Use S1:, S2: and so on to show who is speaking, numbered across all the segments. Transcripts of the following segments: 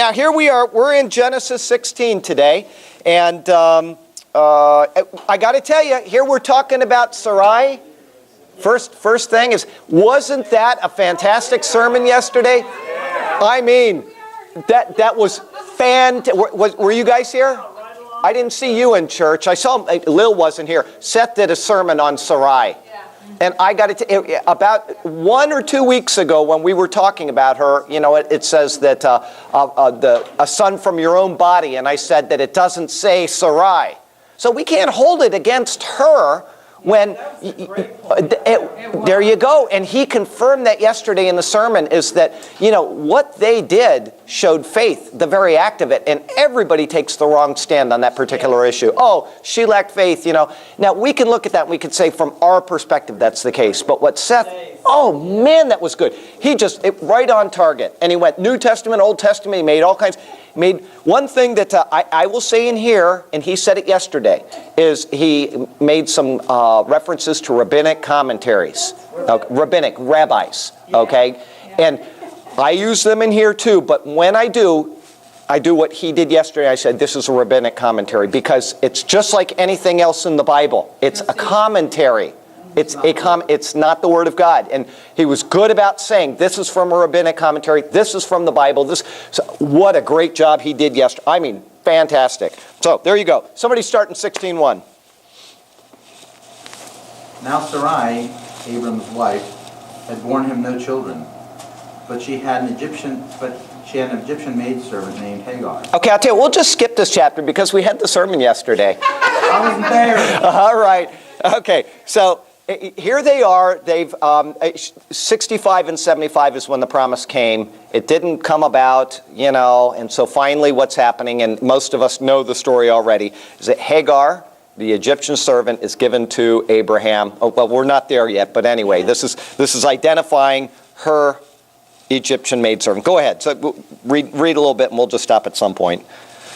S1: now here we are. We're in Genesis 16 today. And I got to tell you, here we're talking about Sarai. First thing is, wasn't that a fantastic sermon yesterday? I mean, that was fantastic. Were you guys here? I didn't see you in church. I saw Lil wasn't here. Seth did a sermon on Sarai. And I got to tell you, about 1 or 2 weeks ago when we were talking about her, you know, it says that a son from your own body, and I said that it doesn't say Sarai. So we can't hold it against her when, there you go. And he confirmed that yesterday in the sermon, is that, you know, what they did showed faith, the very act of it. And everybody takes the wrong stand on that particular issue. Oh, she lacked faith, you know. Now, we can look at that and we can say from our perspective that's the case. But what Seth, oh man, that was good. He just, right on target. And he went New Testament, Old Testament, he made all kinds. Made one thing that I will say in here, and he said it yesterday, is he made some references to rabbinic commentaries, rabbis, okay? And I use them in here too, but when I do what he did yesterday. I said, this is a rabbinic commentary, because it's just like anything else in the Bible. It's a commentary. It's not the Word of God. And he was good about saying, this is from a rabbinic commentary, this is from the Bible. So what a great job he did yesterday. I mean, fantastic. So there you go. Somebody start in 16:1.
S2: Now Sarai, Abram's wife, had borne him no children, but she had an Egyptian maidservant named Hagar.
S1: Okay, I'll tell you, we'll just skip this chapter because we had the sermon yesterday.
S2: I wasn't there.
S1: All right. Okay, so here they are. They've 65 and 75 is when the promise came. It didn't come about, you know, and so finally what's happening, and most of us know the story already, is that Hagar, the Egyptian servant, is given to Abraham. Oh, well, we're not there yet, but anyway, this is identifying her Egyptian maidservant. Go ahead. So read a little bit, and we'll just stop at some point.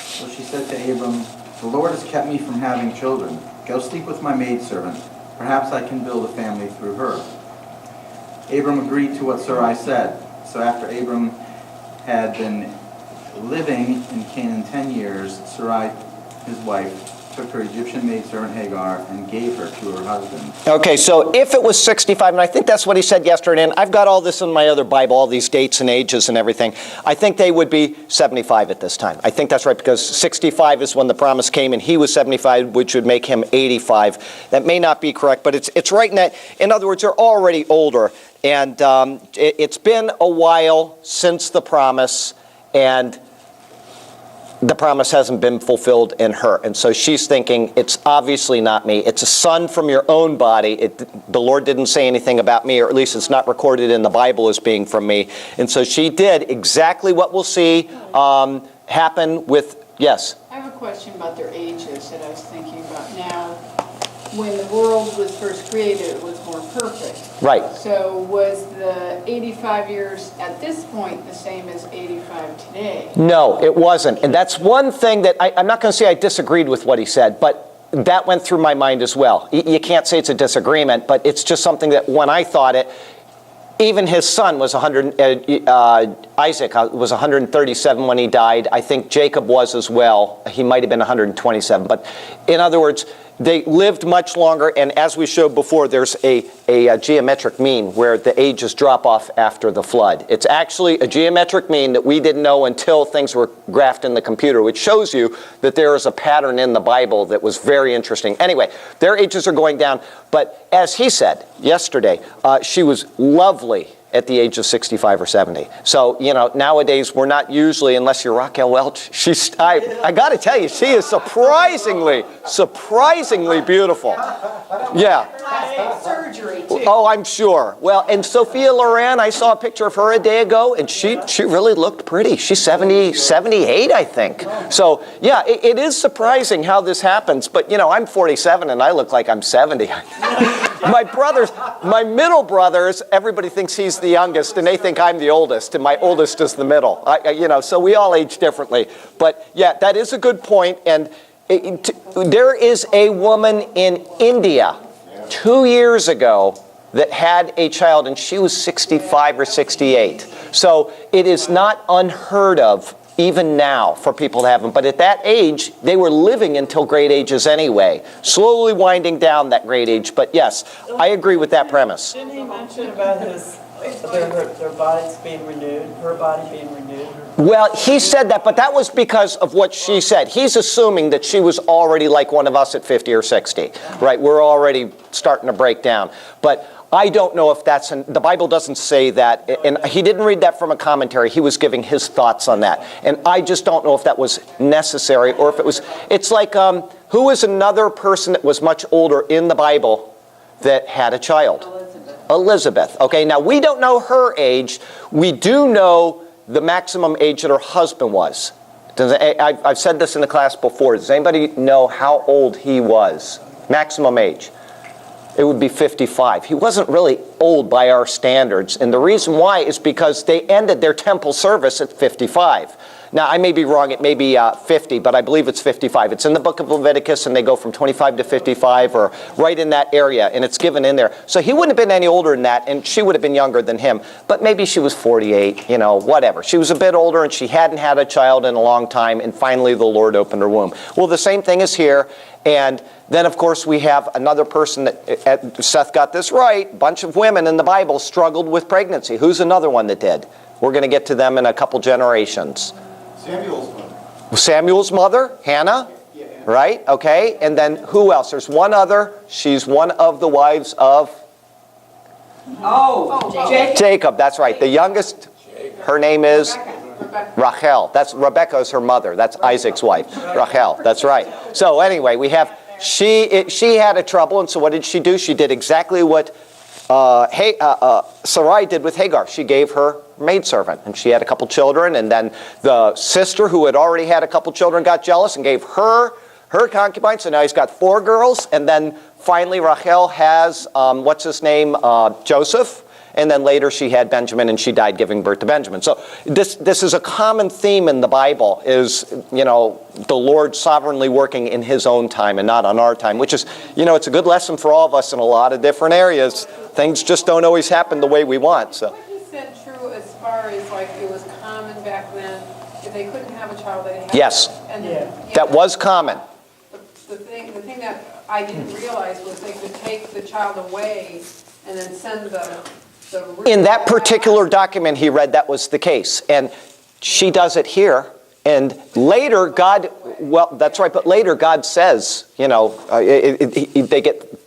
S2: So she said to Abram, "The Lord has kept me from having children. Go sleep with my maidservant. Perhaps I can build a family through her." Abram agreed to what Sarai said. So after Abram had been living in Canaan 10 years, Sarai, his wife, took her Egyptian maidservant Hagar and gave her to her husband.
S1: Okay, so if it was 65, and I think that's what he said yesterday, and I've got all this in my other Bible, all these dates and ages and everything, I think they would be 75 at this time. I think that's right, because 65 is when the promise came, and he was 75, which would make him 85. That may not be correct, but it's right in that. In other words, they're already older, and it's been a while since the promise, and the promise hasn't been fulfilled in her. And so she's thinking, it's obviously not me. It's a son from your own body. The Lord didn't say anything about me, or at least it's not recorded in the Bible as being from me. And so she did exactly what we'll see happen with, yes?
S3: I have a question about their ages that I was thinking about now. When the world was first created, it was more perfect.
S1: Right.
S3: So was the 85 years at this point the same as 85 today?
S1: No, it wasn't. And that's one thing that I'm not going to say I disagreed with what he said, but that went through my mind as well. You can't say it's a disagreement, but it's just something that when I thought it, even his son was Isaac was 137 when he died. I think Jacob was as well. He might have been 127. But in other words, they lived much longer, and as we showed before, there's a geometric mean where the ages drop off after the flood. It's actually a geometric mean that we didn't know until things were graphed in the computer, which shows you that there is a pattern in the Bible that was very interesting. Anyway, their ages are going down, but as he said yesterday, she was lovely at the age of 65 or 70. So, you know, nowadays we're not usually, unless you're Raquel Welch, I got to tell you, she is surprisingly beautiful. Yeah.
S3: Surgery, too.
S1: Oh, I'm sure. Well, and Sophia Loren, I saw a picture of her a day ago, and she really looked pretty. She's 78, I think. So, yeah, it is surprising how this happens. But, you know, I'm 47, and I look like I'm 70. My middle brothers, everybody thinks he's the youngest, and they think I'm the oldest, and my oldest is the middle. You know, so we all age differently. But, yeah, that is a good point. And there is a woman in India 2 years ago that had a child, and she was 65 or 68. So it is not unheard of even now for people to have them. But at that age, they were living until great ages anyway, slowly winding down that great age. But yes, I agree with that premise.
S4: Didn't he mention about their bodies being renewed, her body being renewed?
S1: Well, he said that, but that was because of what she said. He's assuming that she was already like one of us at 50 or 60, right? We're already starting to break down. But I don't know if that's, the Bible doesn't say that, and he didn't read that from a commentary. He was giving his thoughts on that. And I just don't know if that was necessary or if it was, it's like, who is another person that was much older in the Bible that had a child? Elizabeth. Okay, now we don't know her age. We do know the maximum age that her husband was. I've said this in the class before. Does anybody know how old he was? Maximum age. It would be 55. He wasn't really old by our standards. And the reason why is because they ended their temple service at 55. Now, I may be wrong. It may be 50, but I believe it's 55. It's in the book of Leviticus, and they go from 25 to 55, or right in that area, and it's given in there. So he wouldn't have been any older than that, and she would have been younger than him. But maybe she was 48, whatever. She was a bit older, and she hadn't had a child in a long time, and finally the Lord opened her womb. Well, the same thing is here. And then, of course, we have another person that, Seth got this right, a bunch of women in the Bible struggled with pregnancy. Who's another one that did? We're going to get to them in a couple generations. Samuel's mother, Hannah, right? Okay, and then who else? There's one other. She's one of the wives of Jacob. That's right. The youngest, her name is Rachel. Rebecca is her mother. That's Isaac's wife. Rachel. That's right. So anyway, we have she had a trouble, and so what did she do? She did exactly what Sarai did with Hagar. She gave her maidservant, and she had a couple children, and then the sister who had already had a couple children got jealous and gave her concubine, so now he's got 4 girls, and then finally Rachel has, Joseph, and then later she had Benjamin, and she died giving birth to Benjamin. So this is a common theme in the Bible, is, the Lord sovereignly working in his own time and not on our time, which is, it's a good lesson for all of us in a lot of different areas. Things just don't always happen the way we want, so.
S3: What he said true as far as like it was common back then, if they couldn't have a child, they had
S1: Yes.
S3: And
S1: That was common.
S3: The thing that I didn't realize was they could take the child away and then send the
S1: In that particular document he read, that was the case. And she does it here. And later, that's right, but later God says, they get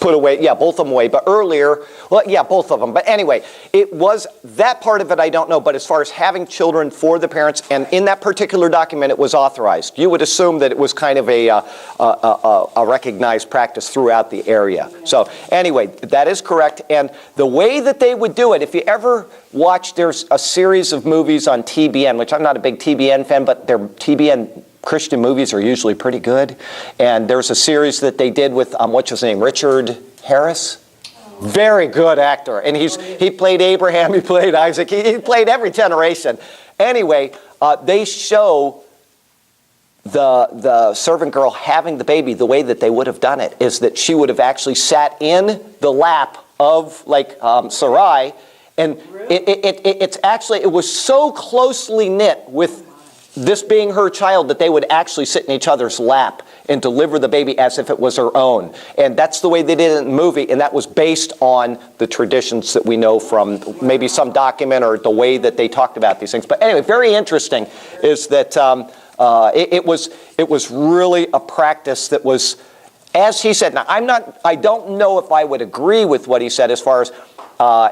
S1: put away, both of them away. But earlier, both of them. But anyway, it was, that part of it I don't know, but as far as having children for the parents, and in that particular document it was authorized. You would assume that it was kind of a recognized practice throughout the area. So anyway, that is correct. And the way that they would do it, if you ever watch, there's a series of movies on TBN, which I'm not a big TBN fan, but they're TBN Christian movies are usually pretty good. And there's a series that they did with, what's his name, Richard Harris? Very good actor. And he played Abraham, he played Isaac, he played every generation. Anyway, they show the servant girl having the baby. The way that they would have done it is that she would have actually sat in the lap of Sarai. And it was so closely knit with this being her child that they would actually sit in each other's lap and deliver the baby as if it was her own. And that's the way they did it in the movie, and that was based on the traditions that we know from maybe some document or the way that they talked about these things. But anyway, very interesting is that it was really a practice that was, as he said. Now, I don't know if I would agree with what he said as far as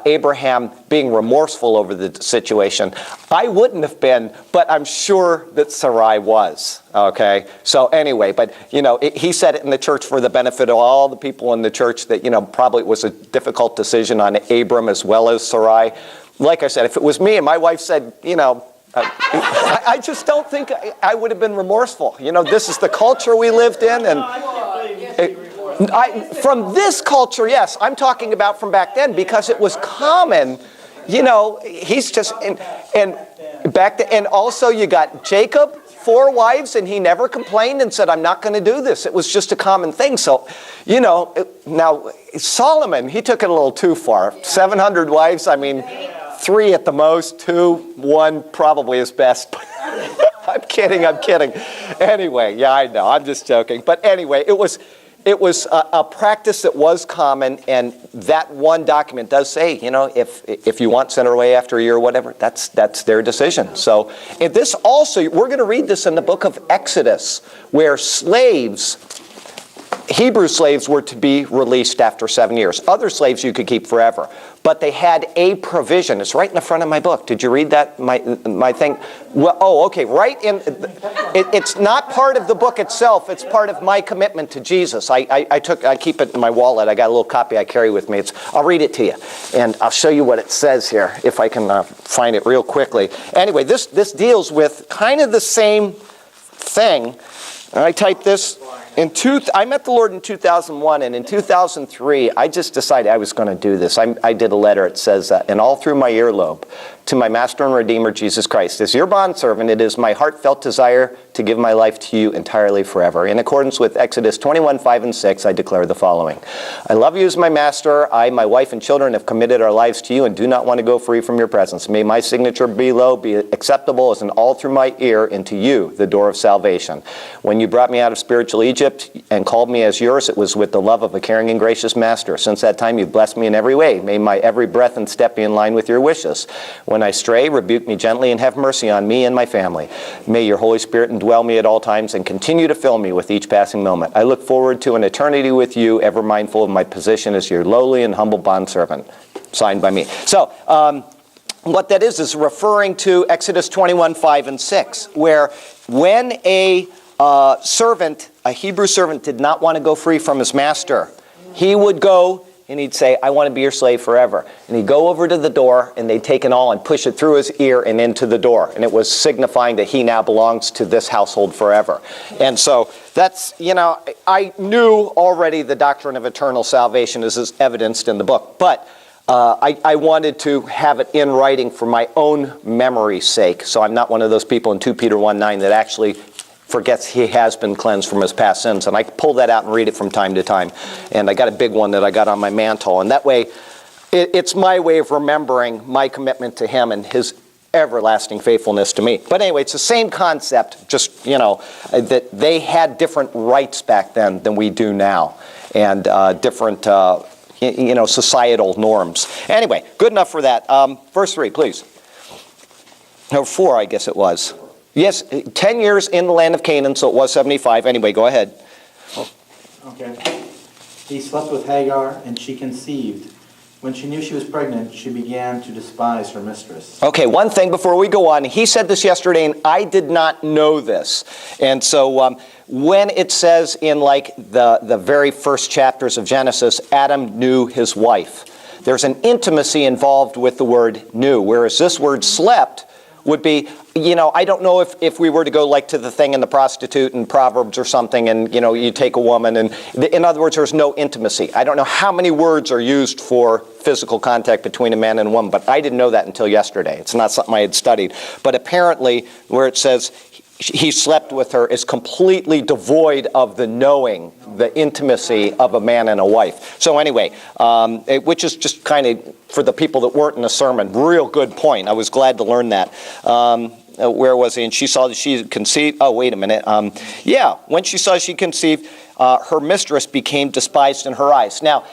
S1: Abraham being remorseful over the situation. I wouldn't have been, but I'm sure that Sarai was. Okay? So anyway, but he said it in the church for the benefit of all the people in the church that, probably it was a difficult decision on Abram as well as Sarai. Like I said, if it was me and my wife said, I just don't think I would have been remorseful. This is the culture we lived in, and from this culture, yes, I'm talking about from back then, because it was common. He's just and back then, and also you got Jacob, 4 wives, and he never complained and said, "I'm not going to do this." It was just a common thing. So, now Solomon, he took it a little too far. 700 wives. I mean, 3 at the most, 2, 1 probably is best. I'm kidding. Anyway, yeah, I know, I'm just joking. But anyway, it was a practice that was common, and that one document does say, if you want sent her away after a year or whatever, that's their decision. So and this also, we're going to read this in the book of Exodus, where Hebrew slaves were to be released after 7 years. Other slaves you could keep forever. But they had a provision. It's right in the front of my book. Did you read that, my thing? Well, okay, right in, it's not part of the book itself. It's part of my commitment to Jesus. I keep it in my wallet. I got a little copy I carry with me. I'll read it to you. And I'll show you what it says here, if I can find it real quickly. Anyway, this deals with kind of the same thing. I typed this. I met the Lord in 2001, and in 2003, I just decided I was going to do this. I did a letter. It says, and all through my earlobe, to my Master and Redeemer, Jesus Christ. As your bondservant, it is my heartfelt desire to give my life to you entirely forever. In accordance with Exodus 21:5 and 6, I declare the following. I love you as my master. I, my wife, and children have committed our lives to you and do not want to go free from your presence. May my signature below be acceptable as an all through my ear into you, the door of salvation. When you brought me out of spiritual Egypt and called me as yours, it was with the love of a caring and gracious master. Since that time, you've blessed me in every way. May my every breath and step be in line with your wishes. When I stray, rebuke me gently and have mercy on me and my family. May your Holy Spirit indwell me at all times and continue to fill me with each passing moment. I look forward to an eternity with you, ever mindful of my position as your lowly and humble bondservant. Signed by me. So, what that is referring to Exodus 21:5 and 6, where when a Hebrew servant did not want to go free from his master, he would go and he'd say, I want to be your slave forever. And he'd go over to the door, and they'd take an awl and push it through his ear and into the door. And it was signifying that he now belongs to this household forever. And so that's, I knew already the doctrine of eternal salvation is evidenced in the book. But I wanted to have it in writing for my own memory's sake. So I'm not one of those people in 2 Peter 1:9 that actually forgets he has been cleansed from his past sins. And I pull that out and read it from time to time. And I got a big one that I got on my mantle. And that way, it's my way of remembering my commitment to him and his everlasting faithfulness to me. But anyway, it's the same concept, just, that they had different rights back then than we do now. And different, societal norms. Anyway, good enough for that. Verse 3, please. No, 4, I guess it was. Yes, 10 years in the land of Canaan, so it was 75. Anyway, go ahead.
S2: Okay. He slept with Hagar, and she conceived. When she knew she was pregnant, she began to despise her mistress.
S1: Okay, one thing before we go on. He said this yesterday, and I did not know this. And so when it says in the very first chapters of Genesis, Adam knew his wife, there's an intimacy involved with the word knew, whereas this word slept would be, I don't know if we were to go to the thing in the prostitute in Proverbs or something, and, you take a woman, and in other words, there's no intimacy. I don't know how many words are used for physical contact between a man and a woman, but I didn't know that until yesterday. It's not something I had studied. But apparently, where it says he slept with her is completely devoid of the knowing, the intimacy of a man and a wife. So anyway, which is just kind of, for the people that weren't in the sermon, real good point. I was glad to learn that. Where was he? And she saw that she conceived. Oh, wait a minute. When she saw she conceived, her mistress became despised in her eyes. Now,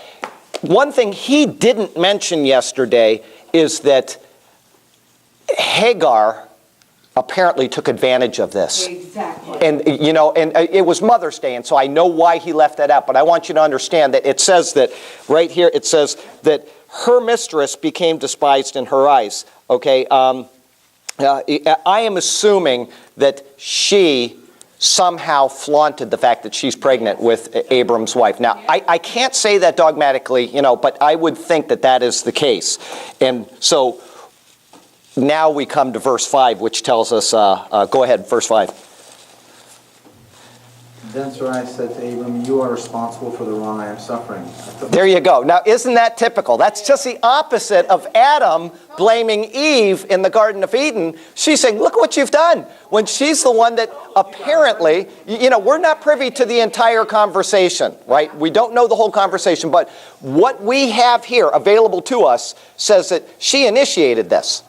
S1: one thing he didn't mention yesterday is that Hagar apparently took advantage of this.
S5: Exactly.
S1: And, and it was Mother's Day, and so I know why he left that out, but I want you to understand that it says that, right here, it says that her mistress became despised in her eyes, okay? I am assuming that she somehow flaunted the fact that she's pregnant with Abram's wife. Now, I can't say that dogmatically, but I would think that that is the case. And so now we come to verse 5, which tells us, go ahead, verse 5.
S2: Then Sarai said to Abram, you are responsible for the wrong I am suffering.
S1: There you go. Now, isn't that typical? That's just the opposite of Adam blaming Eve in the Garden of Eden. She's saying, look what you've done. When she's the one that apparently, we're not privy to the entire conversation, right? We don't know the whole conversation, but what we have here available to us says that she initiated this.